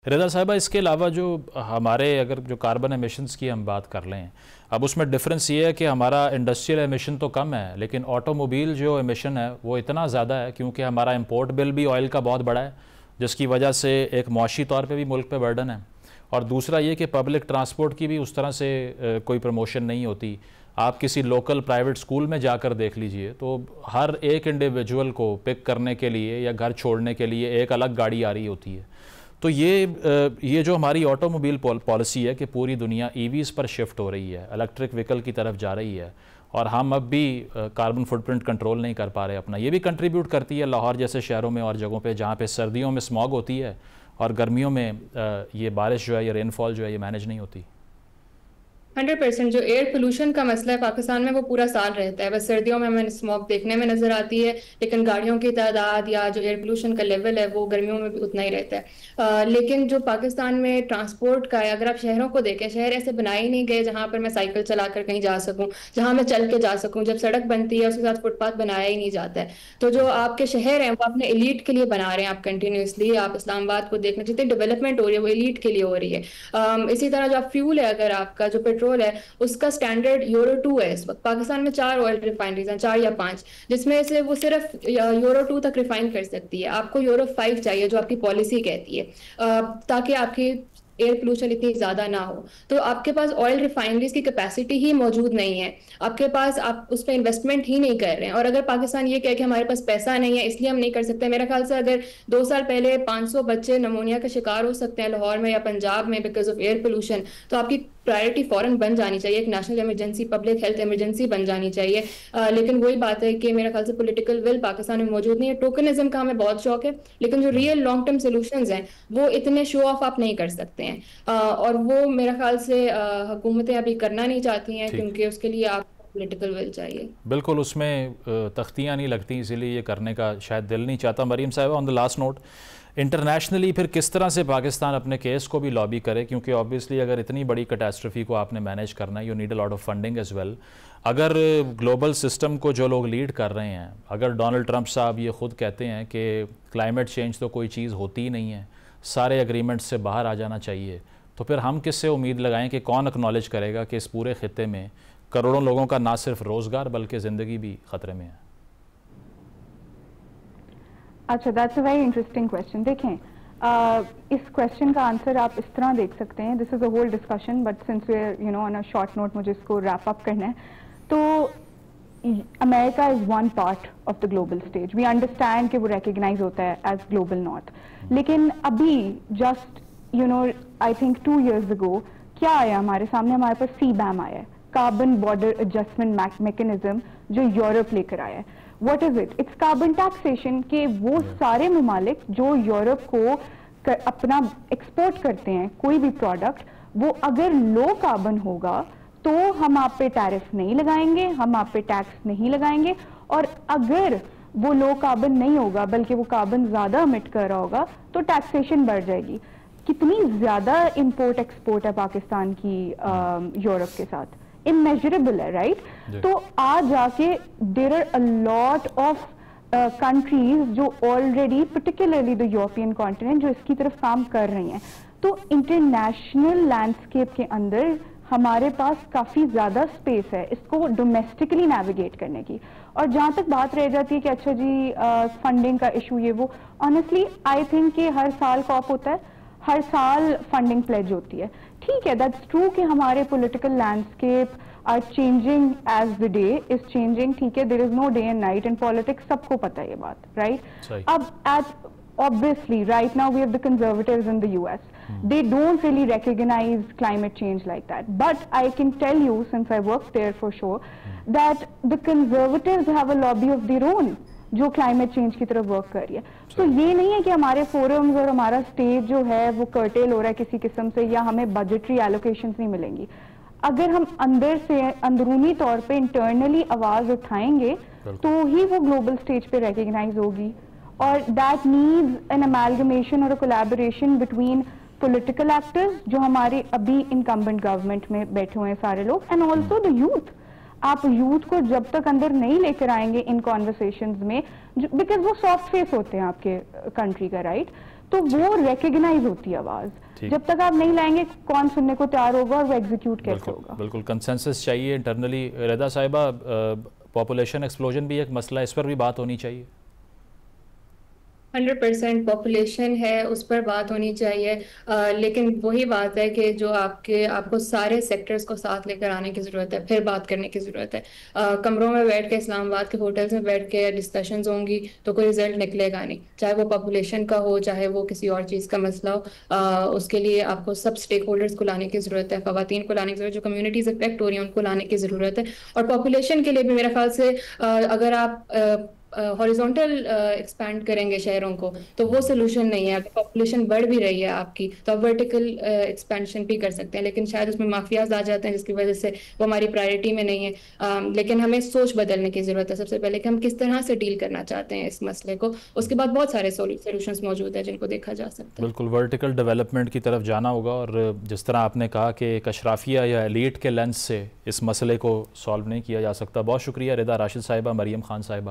रिदा साहिबा, इसके अलावा जो हमारे अगर जो कार्बन एमिशंस की हम बात कर लें, अब उसमें डिफरेंस ये है कि हमारा इंडस्ट्रियल एमिशन तो कम है, लेकिन ऑटोमोबाइल जो एमिशन है वो इतना ज़्यादा है क्योंकि हमारा इंपोर्ट बिल भी ऑयल का बहुत बड़ा है, जिसकी वजह से एक मौशी तौर पे भी मुल्क पे बर्डन है। और दूसरा ये कि पब्लिक ट्रांसपोर्ट की भी उस तरह से कोई प्रमोशन नहीं होती। आप किसी लोकल प्राइवेट स्कूल में जाकर देख लीजिए तो हर एक इंडिविजुअल को पिक करने के लिए या घर छोड़ने के लिए एक अलग गाड़ी आ रही होती है। तो ये जो हमारी ऑटोमोबाइल पॉलिसी है कि पूरी दुनिया ईवीज़ पर शिफ्ट हो रही है, इलेक्ट्रिक व्हीकल की तरफ जा रही है, और हम अब भी कार्बन फुटप्रिंट कंट्रोल नहीं कर पा रहे अपना। ये भी कंट्रीब्यूट करती है लाहौर जैसे शहरों में और जगहों पे जहाँ पे सर्दियों में स्मॉग होती है और गर्मियों में ये बारिश जो है, ये रेनफॉल जो है, ये मैनेज नहीं होती। 100% जो एयर पोल्यूशन का मसला है पाकिस्तान में वो पूरा साल रहता है। बस सर्दियों में हमें स्मॉग देखने में नजर आती है, लेकिन गाड़ियों की तादाद या जो एयर पोल्यूशन का लेवल है वो गर्मियों में भी उतना ही रहता है। लेकिन जो पाकिस्तान में ट्रांसपोर्ट का है, अगर आप शहरों को देखें, शहर ऐसे बनाए ही नहीं गए जहां पर मैं साइकिल चलाकर कहीं जा सकूं, जहां मैं चल के जा सकूं। जब सड़क बनती है उसके साथ फुटपाथ बनाया ही नहीं जाता है। तो जो आपके शहर हैं वो अपने एलीट के लिए बना रहे हैं आप कंटिन्यूसली। आप इस्लामाबाद को देखना, जितनी डेवलपमेंट हो रही है वो एलीट के लिए हो रही है। इसी तरह जो आप फ्यूल है, अगर आपका जो पेट्रोल है उसका स्टैंडर्ड यूरो 2 है। इस वक्त पाकिस्तान में 4 ऑयल रिफाइनरीज हैं, 4 या 5, जिसमें से वो सिर्फ यूरो 2 तक रिफाइन कर सकती है। आपको यूरो 5 चाहिए जो आपकी पॉलिसी कहती है, ताकि आपकी एयर पोल्यूशन इतनी ज्यादा ना हो। तो आपके पास ऑयल रिफाइनरीज की कैपेसिटी ही मौजूद नहीं है, आपके पास, आप उस पर इन्वेस्टमेंट ही नहीं कर रहे हैं। और अगर पाकिस्तान ये कहे कि हमारे पास पैसा नहीं है इसलिए हम नहीं कर सकते, मेरे ख्याल से अगर 2 साल पहले 500 बच्चे नमोनिया का शिकार हो सकते हैं लाहौर में या पंजाब में बिकॉज ऑफ एयर पोल्यूशन, तो आपकी प्रायोरिटी फॉरन बन जानी चाहिए, एक national emergency, public health emergency बन जानी चाहिए। लेकिन वही बात है कि मेरे ख्याल से पॉलिटिकल विल पाकिस्तान में मौजूद नहीं है। टोकनिज्म का हमें बहुत शौक है, लेकिन जो रियल लॉन्ग टर्म सोल्यूशंस हैं वो इतने शो ऑफ आप नहीं कर सकते हैं। और वो मेरे ख्याल से हुकूमतें अभी करना नहीं चाहती हैं, क्योंकि उसके लिए आप पॉलिटिकल विल चाहिए। बिल्कुल, उसमें तख्तियाँ नहीं लगती, इसीलिए ये करने का शायद दिल नहीं चाहता। मरीम साहिबा, on the last note, internationally फिर किस तरह से पाकिस्तान अपने केस को भी लॉबी करे, क्योंकि ऑब्वियसली अगर इतनी बड़ी कैटास्ट्रफी को आपने मैनेज करना है, you need a lot of funding as well. अगर ग्लोबल सिस्टम को जो लोग लीड कर रहे हैं, अगर डोनाल्ड ट्रंप साहब ये खुद कहते हैं कि क्लाइमेट चेंज तो कोई चीज़ होती ही नहीं है, सारे एग्रीमेंट से बाहर आ जाना चाहिए, तो फिर हम किससे उम्मीद लगाएं कि कौन एक्नॉलेज करेगा कि इस पूरे खित्ते में करोड़ों लोगों का ना सिर्फ रोज़गार बल्कि ज़िंदगी भी ख़तरे में है। अच्छा, that's a very interesting question. देखें, इस क्वेश्चन का आंसर आप इस तरह देख सकते हैं। This is a whole discussion, but since we are on a short note, मुझे इसको रैप अप करना है। तो America is one part of the global stage. We understand कि वो रिकग्नाइज होता है एज ग्लोबल नॉर्थ, लेकिन अभी just I think 2 years ago क्या आया हमारे सामने? हमारे पास CBAM आया है, कार्बन बॉर्डर एडजस्टमेंट मैकेनिज्म, जो यूरोप लेकर आया है। What is it? It's carbon taxation के वो सारे ममालिक जो यूरोप को अपना एक्सपोर्ट करते हैं कोई भी प्रोडक्ट, वो अगर लो कार्बन होगा तो हम आप पे टैरिफ नहीं लगाएंगे, हम आप पे टैक्स नहीं लगाएंगे। और अगर वो लो कार्बन नहीं होगा बल्कि वो कार्बन ज्यादा एमिट कर रहा होगा तो टैक्सेशन बढ़ जाएगी। कितनी ज्यादा इंपोर्ट एक्सपोर्ट है पाकिस्तान की यूरोप के साथ, इमेजरेबल है, राइट? तो आज जाके there are a lot of countries जो already, particularly the European continent, जो इसकी तरफ काम कर रही हैं। तो इंटरनेशनल लैंडस्केप के अंदर हमारे पास काफी ज्यादा स्पेस है इसको डोमेस्टिकली नेविगेट करने की। और जहां तक बात रह जाती है कि अच्छा जी फंडिंग का इशू ये वो, ऑनेस्टली आई थिंक कि हर साल कॉप होता है, हर साल फंडिंग प्लेज होती है। ठीक है, दैट्स ट्रू कि हमारे political landscape are changing as the day is changing. ठीक है, there is no day and night in politics, सबको पता है ये बात, राइट? अब obviously right now we have the conservatives in the US. They don't really recognize climate change like that, but I can tell you, since I worked there for sure, that the conservatives have a lobby of their own जो climate change की तरफ work कर रही है। तो ये नहीं है कि हमारे फोरम्स और हमारा स्टेज जो है वो कर्टेल हो रहा है किसी किस्म से, या हमें बजटरी एलोकेशंस नहीं मिलेंगी। अगर हम अंदर से अंदरूनी तौर पे इंटरनली आवाज उठाएंगे तो ही वो ग्लोबल स्टेज पे रिकग्नाइज होगी। और दैट नीड्स एन अमेलगमेशन और कोलैबोरेशन बिटवीन पॉलिटिकल एक्टर्स जो हमारे अभी इनकम्बेंट गवर्नमेंट में बैठे हुए हैं सारे लोग, एंड ऑल्सो द यूथ। आप यूथ को जब तक अंदर नहीं लेकर आएंगे इन कॉन्वर्सेशंस में, बिकॉज वो सॉफ्ट फेस होते हैं आपके कंट्री का, राइट? तो वो रिकग्नाइज होती है आवाज़। जब तक आप नहीं लाएंगे कौन सुनने को तैयार होगा और वो एग्जीक्यूट कैसे होगा? बिल्कुल कंसेंसस चाहिए इंटरनली। रदा साहिबा, पॉपुलेशन एक्सप्लोजन भी एक मसला है, इस पर भी बात होनी चाहिए। 100% पॉपुलेशन है, उस पर बात होनी चाहिए। लेकिन वही बात है कि जो आपको सारे सेक्टर्स को साथ लेकर आने की ज़रूरत है, फिर बात करने की ज़रूरत है। कमरों में बैठ के, इस्लामाबाद के होटल्स में बैठ के डिस्कशंस होंगी तो कोई रिजल्ट निकलेगा नहीं, चाहे वो पॉपुलेशन का हो, चाहे वो किसी और चीज़ का मसला हो। उसके लिए आपको सब स्टेक होल्डर्स को लाने की ज़रूरत है, ख़वातीन को लाने की ज़रूरत है, जो कम्युनिटीज़ अफेक्ट हो रही हैं उनको लाने की ज़रूरत है। और पॉपुलेशन के लिए भी मेरे ख्याल से अगर आप हॉरिजॉन्टल एक्सपैंड करेंगे शहरों को तो वो सोल्यूशन नहीं है। अगर पॉपुलेशन बढ़ भी रही है आपकी तो आप वर्टिकल एक्सपेंशन भी कर सकते हैं, लेकिन शायद उसमें माफियाज आ जाते हैं जिसकी वजह से वो हमारी प्रायोरिटी में नहीं है। लेकिन हमें सोच बदलने की ज़रूरत है सबसे पहले कि हम किस तरह से डील करना चाहते हैं इस मसले को। उसके बाद बहुत सारे सोल्यूशंस मौजूद हैं जिनको देखा जा सकता है। बिल्कुल वर्टिकल डेवलपमेंट की तरफ जाना होगा, और जिस तरह आपने कहा कि एक अशराफिया या एलीट के लेंस से इस मसले को सॉल्व नहीं किया जा सकता। बहुत शुक्रिया रिदा राशिद साहिबा, मरियम खान साहिबा,